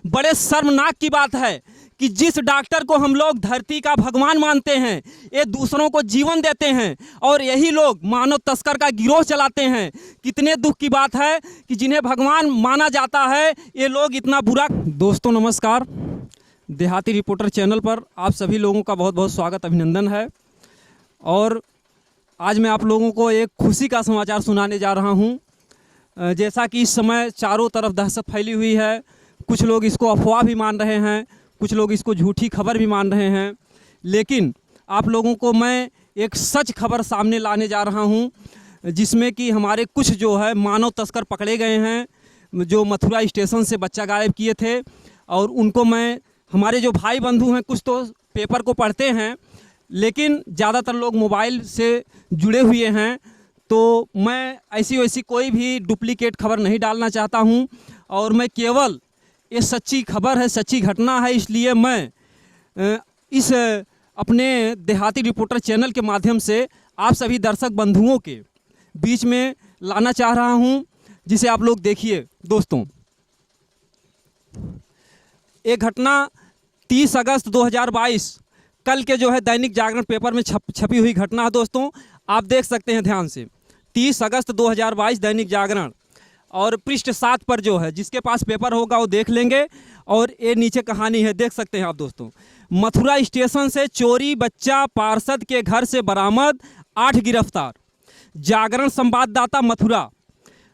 बड़े शर्मनाक की बात है कि जिस डॉक्टर को हम लोग धरती का भगवान मानते हैं, ये दूसरों को जीवन देते हैं और यही लोग मानव तस्कर का गिरोह चलाते हैं। कितने दुख की बात है कि जिन्हें भगवान माना जाता है ये लोग इतना बुरा। दोस्तों नमस्कार, देहाती रिपोर्टर चैनल पर आप सभी लोगों का बहुत बहुत स्वागत, अभिनंदन है। और आज मैं आप लोगों को एक खुशी का समाचार सुनाने जा रहा हूं। जैसा कि इस समय चारों तरफ दहशत फैली हुई है, कुछ लोग इसको अफवाह भी मान रहे हैं, कुछ लोग इसको झूठी खबर भी मान रहे हैं, लेकिन आप लोगों को मैं एक सच खबर सामने लाने जा रहा हूं, जिसमें कि हमारे कुछ जो है मानव तस्कर पकड़े गए हैं, जो मथुरा स्टेशन से बच्चा गायब किए थे। और उनको मैं, हमारे जो भाई बंधु हैं, कुछ तो पेपर को पढ़ते हैं लेकिन ज़्यादातर लोग मोबाइल से जुड़े हुए हैं, तो मैं ऐसी वैसी कोई भी डुप्लीकेट खबर नहीं डालना चाहता हूं। और मैं केवल ये सच्ची खबर है, सच्ची घटना है, इसलिए मैं इस अपने देहाती रिपोर्टर चैनल के माध्यम से आप सभी दर्शक बंधुओं के बीच में लाना चाह रहा हूं, जिसे आप लोग देखिए। दोस्तों, एक घटना 30 अगस्त 2022 कल के जो है दैनिक जागरण पेपर में छपी हुई घटना है। दोस्तों आप देख सकते हैं ध्यान से, 30 अगस्त 2022 दैनिक जागरण, और पृष्ठ 7 पर जो है, जिसके पास पेपर होगा वो देख लेंगे। और ये नीचे कहानी है, देख सकते हैं आप दोस्तों। मथुरा स्टेशन से चोरी बच्चा पार्षद के घर से बरामद, 8 गिरफ्तार। जागरण संवाददाता मथुरा।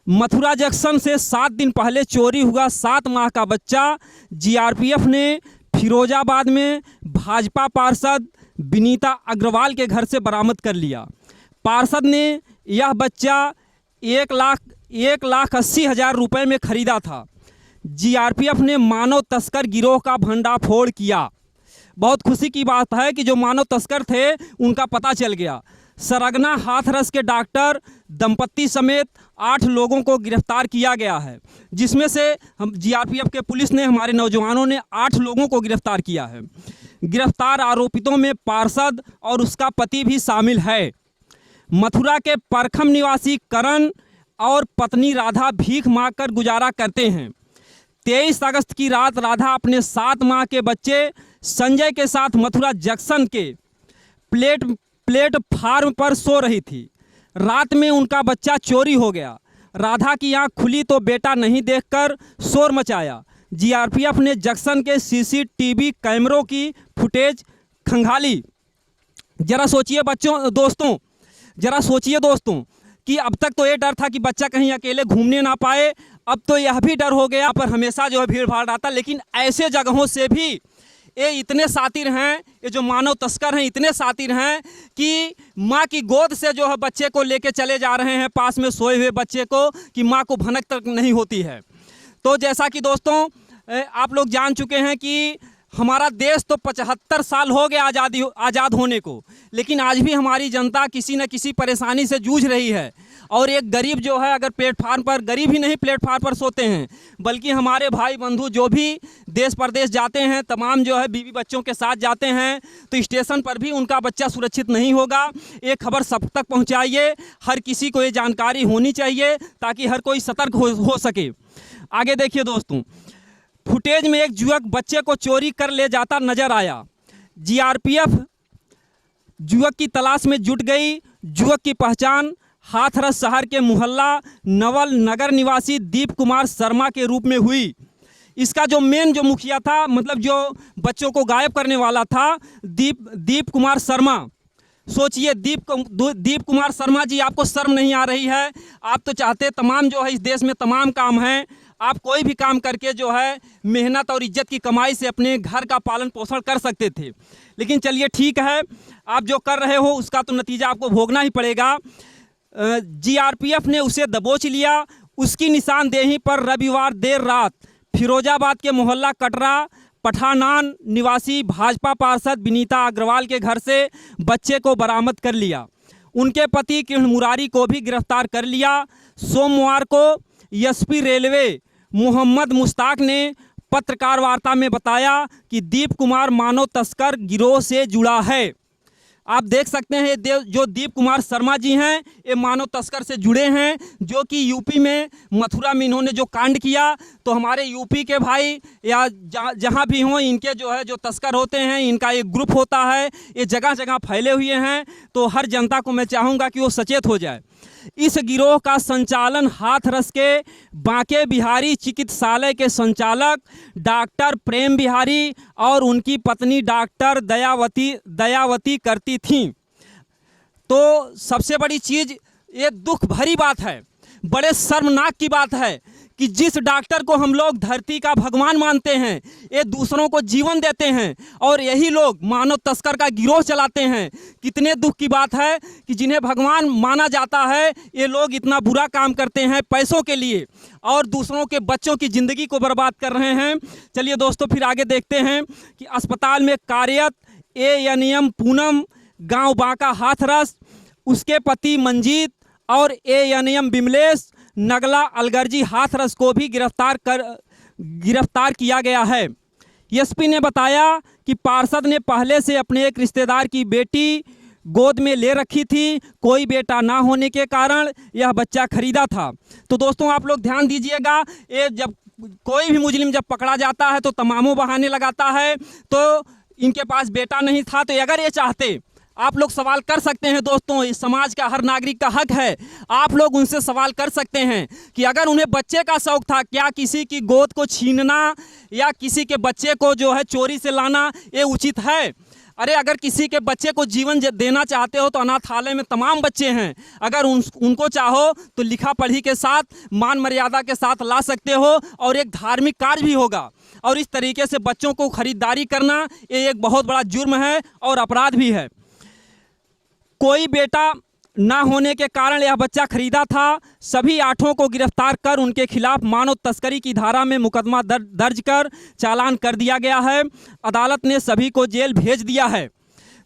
मथुरा जंक्शन से 7 दिन पहले चोरी हुआ 7 माह का बच्चा जीआरपीएफ ने फिरोजाबाद में भाजपा पार्षद विनीता अग्रवाल के घर से बरामद कर लिया। पार्षद ने यह बच्चा 1,80,000 रुपये में खरीदा था। जीआरपीएफ ने मानव तस्कर गिरोह का भंडाफोड़ किया। बहुत खुशी की बात है कि जो मानव तस्कर थे उनका पता चल गया। सरगना हाथरस के डॉक्टर दंपत्ति समेत 8 लोगों को गिरफ्तार किया गया है, जिसमें से हम जीआरपीएफ के पुलिस ने, हमारे नौजवानों ने 8 लोगों को गिरफ्तार किया है। गिरफ्तार आरोपितों में पार्षद और उसका पति भी शामिल है। मथुरा के परखम निवासी करण और पत्नी राधा भीख मांगकर गुजारा करते हैं। 23 अगस्त की रात राधा अपने 7 माह के बच्चे संजय के साथ मथुरा जंक्शन के प्लेटफार्म पर सो रही थी। रात में उनका बच्चा चोरी हो गया। राधा की आंख खुली तो बेटा नहीं देखकर शोर मचाया। जीआरपीएफ ने जंक्शन के सीसीटीवी कैमरों की फुटेज खंगाली। जरा सोचिए दोस्तों कि अब तक तो ये डर था कि बच्चा कहीं अकेले घूमने ना पाए, अब तो यह भी डर हो गया। पर हमेशा जो है भीड़ भाड़ रहता, लेकिन ऐसे जगहों से भी ये इतने शातिर हैं, ये जो मानव तस्कर हैं इतने शातिर हैं कि माँ की गोद से जो है बच्चे को लेके चले जा रहे हैं, पास में सोए हुए बच्चे को, कि माँ को भनक तक नहीं होती है। तो जैसा कि दोस्तों आप लोग जान चुके हैं कि हमारा देश तो 75 साल हो गए आज़ाद होने को, लेकिन आज भी हमारी जनता किसी न किसी परेशानी से जूझ रही है। और एक गरीब जो है, अगर प्लेटफार्म पर, गरीब ही नहीं प्लेटफार्म पर सोते हैं, बल्कि हमारे भाई बंधु जो भी देश प्रदेश जाते हैं, तमाम जो है बीवी बच्चों के साथ जाते हैं, तो स्टेशन पर भी उनका बच्चा सुरक्षित नहीं होगा। ये खबर सब तक पहुँचाइए, हर किसी को ये जानकारी होनी चाहिए ताकि हर कोई सतर्क हो सके। आगे देखिए दोस्तों, फुटेज में एक युवक बच्चे को चोरी कर ले जाता नजर आया। जीआरपीएफ युवक की तलाश में जुट गई। युवक की पहचान हाथरस शहर के मोहल्ला नवल नगर निवासी दीप कुमार शर्मा के रूप में हुई। इसका जो मेन जो मुखिया था, मतलब जो बच्चों को गायब करने वाला था, दीप कुमार शर्मा। सोचिए, दीप कुमार शर्मा जी, आपको शर्म नहीं आ रही है? आप तो चाहते, तमाम जो है इस देश में तमाम काम हैं, आप कोई भी काम करके जो है मेहनत और इज्जत की कमाई से अपने घर का पालन पोषण कर सकते थे। लेकिन चलिए ठीक है, आप जो कर रहे हो उसका तो नतीजा आपको भोगना ही पड़ेगा। जीआरपीएफ ने उसे दबोच लिया। उसकी निशानदेही पर रविवार देर रात फिरोजाबाद के मोहल्ला कटरा पठानान निवासी भाजपा पार्षद विनीता अग्रवाल के घर से बच्चे को बरामद कर लिया। उनके पति कृष्ण मुरारी को भी गिरफ्तार कर लिया। सोमवार को एसपी रेलवे मोहम्मद मुश्ताक ने पत्रकार वार्ता में बताया कि दीप कुमार मानव तस्कर गिरोह से जुड़ा है। आप देख सकते हैं जो दीप कुमार शर्मा जी हैं, ये मानव तस्कर से जुड़े हैं, जो कि यूपी में मथुरा में इन्होंने जो कांड किया। तो हमारे यूपी के भाई या जहाँ भी हों, इनके जो है जो तस्कर होते हैं, इनका एक ग्रुप होता है, ये जगह जगह फैले हुए हैं। तो हर जनता को मैं चाहूँगा कि वो सचेत हो जाए। इस गिरोह का संचालन हाथरस के बांके बिहारी चिकित्सालय के संचालक डॉक्टर प्रेम बिहारी और उनकी पत्नी डॉक्टर दयावती करती थीं। तो सबसे बड़ी चीज़, ये दुख भरी बात है, बड़े शर्मनाक की बात है कि जिस डॉक्टर को हम लोग धरती का भगवान मानते हैं, ये दूसरों को जीवन देते हैं और यही लोग मानव तस्कर का गिरोह चलाते हैं। कितने दुख की बात है कि जिन्हें भगवान माना जाता है, ये लोग इतना बुरा काम करते हैं पैसों के लिए और दूसरों के बच्चों की ज़िंदगी को बर्बाद कर रहे हैं। चलिए दोस्तों, फिर आगे देखते हैं कि अस्पताल में कार्यरत ANM पूनम, गांव बांका हाथरस, उसके पति मंजीत और ANM बिमलेश नगला अलगर्जी हाथरस को भी गिरफ्तार किया गया है। एसपी ने बताया कि पार्षद ने पहले से अपने एक रिश्तेदार की बेटी गोद में ले रखी थी, कोई बेटा ना होने के कारण यह बच्चा खरीदा था। तो दोस्तों आप लोग ध्यान दीजिएगा, ये जब कोई भी मुजरिम जब पकड़ा जाता है तो तमामों बहाने लगाता है। तो इनके पास बेटा नहीं था, तो अगर ये चाहते, आप लोग सवाल कर सकते हैं दोस्तों, इस समाज का हर नागरिक का हक है, आप लोग उनसे सवाल कर सकते हैं कि अगर उन्हें बच्चे का शौक था, क्या किसी की गोद को छीनना या किसी के बच्चे को जो है चोरी से लाना ये उचित है? अरे अगर किसी के बच्चे को जीवन देना चाहते हो तो अनाथालय में तमाम बच्चे हैं, अगर उनको चाहो तो लिखा पढ़ी के साथ, मान मर्यादा के साथ ला सकते हो और एक धार्मिक कार्य भी होगा। और इस तरीके से बच्चों को खरीदारी करना ये एक बहुत बड़ा जुर्म है और अपराध भी है। कोई बेटा ना होने के कारण यह बच्चा खरीदा था। सभी 8 को गिरफ्तार कर उनके खिलाफ मानव तस्करी की धारा में मुकदमा दर्ज कर चालान कर दिया गया है। अदालत ने सभी को जेल भेज दिया है।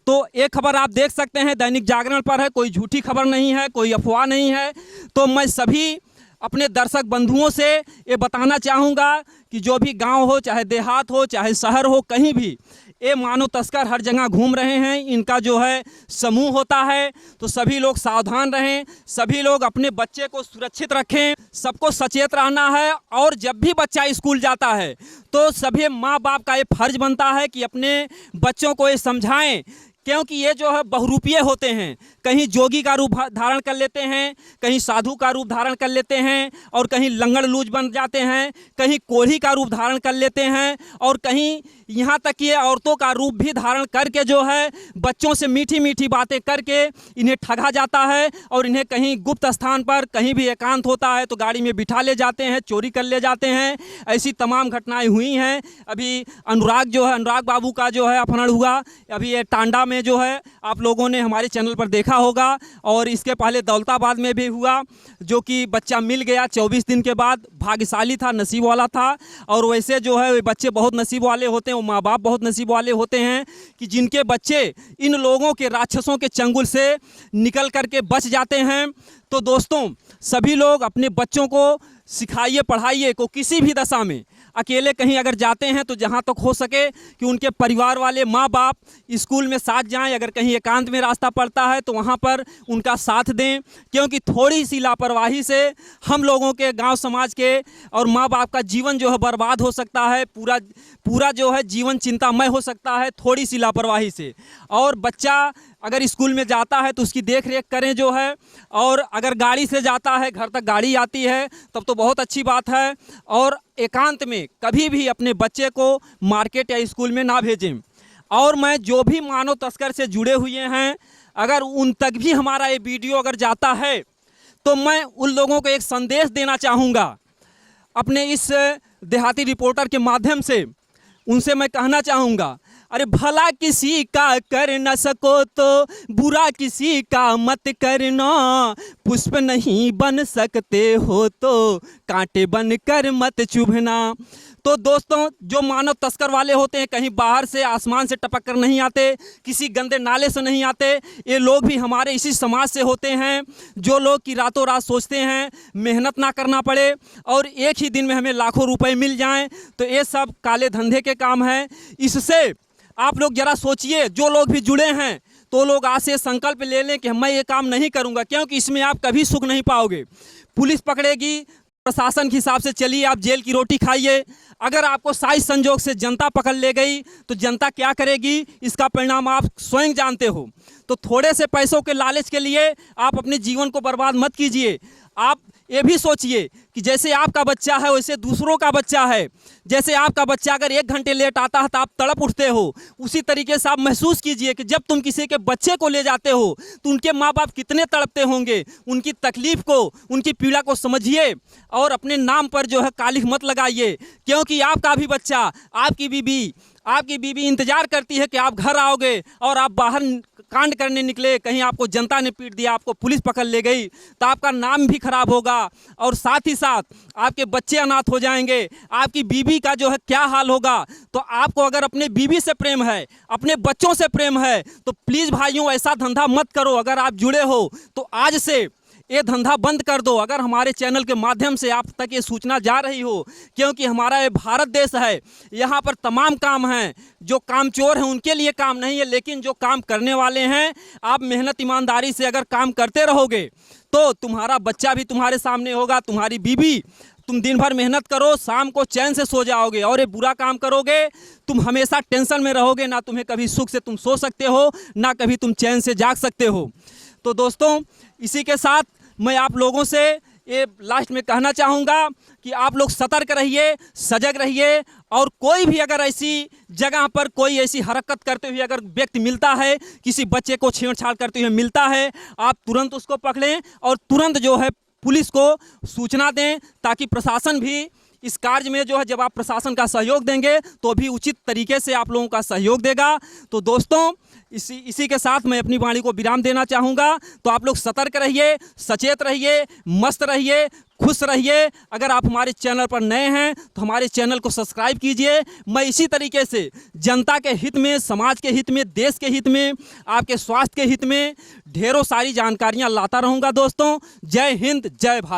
तो एक खबर आप देख सकते हैं दैनिक जागरण पर है, कोई झूठी खबर नहीं है, कोई अफवाह नहीं है। तो मैं सभी अपने दर्शक बंधुओं से ये बताना चाहूँगा कि जो भी गांव हो, चाहे देहात हो, चाहे शहर हो, कहीं भी ये मानव तस्कर हर जगह घूम रहे हैं। इनका जो है समूह होता है, तो सभी लोग सावधान रहें, सभी लोग अपने बच्चे को सुरक्षित रखें, सबको सचेत रहना है। और जब भी बच्चा स्कूल जाता है तो सभी माँ बाप का ये फर्ज बनता है कि अपने बच्चों को ये समझाएं, क्योंकि ये जो है बहुरूपीय होते हैं, कहीं जोगी का रूप धारण कर लेते हैं, कहीं साधु का रूप धारण कर लेते हैं, और कहीं लंगड़ लूज बन जाते हैं, कहीं कोढ़ी का रूप धारण कर लेते हैं, और कहीं यहाँ तक कि औरतों का रूप भी धारण करके जो है बच्चों से मीठी मीठी बातें करके इन्हें ठगा जाता है। और इन्हें कहीं गुप्त स्थान पर, कहीं भी एकांत होता है तो गाड़ी में बिठा ले जाते हैं, चोरी कर ले जाते हैं। ऐसी तमाम घटनाएं हुई हैं। अभी अनुराग बाबू का जो है अपहरण हुआ, अभी ये टांडा में जो है आप लोगों ने हमारे चैनल पर देखा होगा, और इसके पहले दौलताबाद में भी हुआ, जो कि बच्चा मिल गया 24 दिन के बाद। भाग्यशाली था, नसीब वाला था। और वैसे जो है बच्चे बहुत नसीब वाले होते हैं, वो माँ बाप बहुत नसीब वाले होते हैं कि जिनके बच्चे इन लोगों के राक्षसों के चंगुल से निकल करके बच जाते हैं। तो दोस्तों सभी लोग अपने बच्चों को सिखाइए, पढ़ाइए को किसी भी दशा में। अकेले कहीं अगर जाते हैं तो जहाँ तक हो सके कि उनके परिवार वाले माँ बाप स्कूल में साथ जाएं। अगर कहीं एकांत में रास्ता पड़ता है तो वहाँ पर उनका साथ दें, क्योंकि थोड़ी सी लापरवाही से हम लोगों के, गांव समाज के और माँ बाप का जीवन जो है बर्बाद हो सकता है। पूरा जो है जीवन चिंतामय हो सकता है थोड़ी सी लापरवाही से। और बच्चा अगर स्कूल में जाता है तो उसकी देख रेख करें जो है, और अगर गाड़ी से जाता है, घर तक गाड़ी आती है, तब तो बहुत अच्छी बात है। और एकांत में कभी भी अपने बच्चे को मार्केट या स्कूल में ना भेजें। और मैं जो भी मानव तस्कर से जुड़े हुए हैं, अगर उन तक भी हमारा ये वीडियो अगर जाता है तो मैं उन लोगों को एक संदेश देना चाहूँगा अपने इस देहाती रिपोर्टर के माध्यम से। उनसे मैं कहना चाहूँगा, अरे भला किसी का कर न सको तो बुरा किसी का मत करना, पुष्प नहीं बन सकते हो तो कांटे बन कर मत चुभना। तो दोस्तों जो मानव तस्कर वाले होते हैं, कहीं बाहर से आसमान से टपक कर नहीं आते, किसी गंदे नाले से नहीं आते। ये लोग भी हमारे इसी समाज से होते हैं, जो लोग कि रातों रात सोचते हैं मेहनत ना करना पड़े और एक ही दिन में हमें लाखों रुपए मिल जाएं। तो ये सब काले धंधे के काम हैं। इससे आप लोग ज़रा सोचिए, जो लोग भी जुड़े हैं तो लोग आज से संकल्प ले लें कि मैं ये काम नहीं करूँगा, क्योंकि इसमें आप कभी सुख नहीं पाओगे। पुलिस पकड़ेगी, प्रशासन के हिसाब से चलिए, आप जेल की रोटी खाइए। अगर आपको साइज संजोग से जनता पकड़ ले गई तो जनता क्या करेगी, इसका परिणाम आप स्वयं जानते हो। तो थोड़े से पैसों के लालच के लिए आप अपने जीवन को बर्बाद मत कीजिए। आप ये भी सोचिए कि जैसे आपका बच्चा है वैसे दूसरों का बच्चा है। जैसे आपका बच्चा अगर 1 घंटे लेट आता है तो आप तड़प उठते हो, उसी तरीके से आप महसूस कीजिए कि जब तुम किसी के बच्चे को ले जाते हो तो उनके माँ बाप कितने तड़पते होंगे। उनकी तकलीफ को, उनकी पीड़ा को समझिए और अपने नाम पर जो है कालिख मत लगाइए, क्योंकि आपका भी बच्चा, आपकी बीवी इंतजार करती है कि आप घर आओगे और आप बाहर कांड करने निकले, कहीं आपको जनता ने पीट दिया, आपको पुलिस पकड़ ले गई, तो आपका नाम भी खराब होगा और साथ ही साथ आपके बच्चे अनाथ हो जाएंगे, आपकी बीवी का जो है क्या हाल होगा। तो आपको अगर अपने बीवी से प्रेम है, अपने बच्चों से प्रेम है, तो प्लीज़ भाइयों ऐसा धंधा मत करो। अगर आप जुड़े हो तो आज से ये धंधा बंद कर दो। अगर हमारे चैनल के माध्यम से आप तक ये सूचना जा रही हो, क्योंकि हमारा ये भारत देश है, यहाँ पर तमाम काम हैं। जो कामचोर हैं उनके लिए काम नहीं है, लेकिन जो काम करने वाले हैं, आप मेहनत ईमानदारी से अगर काम करते रहोगे तो तुम्हारा बच्चा भी तुम्हारे सामने होगा, तुम्हारी बीवी। तुम दिन भर मेहनत करो, शाम को चैन से सो जाओगे, और ये बुरा काम करोगे तुम हमेशा टेंशन में रहोगे। ना तुम्हें कभी सुख से तुम सो सकते हो, ना कभी तुम चैन से जाग सकते हो। तो दोस्तों, इसी के साथ मैं आप लोगों से ये लास्ट में कहना चाहूँगा कि आप लोग सतर्क रहिए, सजग रहिए, और कोई भी अगर ऐसी जगह पर कोई ऐसी हरकत करते हुए अगर व्यक्ति मिलता है, किसी बच्चे को छेड़छाड़ करते हुए मिलता है, आप तुरंत उसको पकड़ें और तुरंत जो है पुलिस को सूचना दें, ताकि प्रशासन भी इस कार्य में जो है, जब आप प्रशासन का सहयोग देंगे तो भी उचित तरीके से आप लोगों का सहयोग देगा। तो दोस्तों, इसी के साथ मैं अपनी वाणी को विराम देना चाहूँगा। तो आप लोग सतर्क रहिए, सचेत रहिए, मस्त रहिए, खुश रहिए। अगर आप हमारे चैनल पर नए हैं तो हमारे चैनल को सब्सक्राइब कीजिए। मैं इसी तरीके से जनता के हित में, समाज के हित में, देश के हित में, आपके स्वास्थ्य के हित में ढेरों सारी जानकारियाँ लाता रहूँगा। दोस्तों, जय हिंद, जय भारत।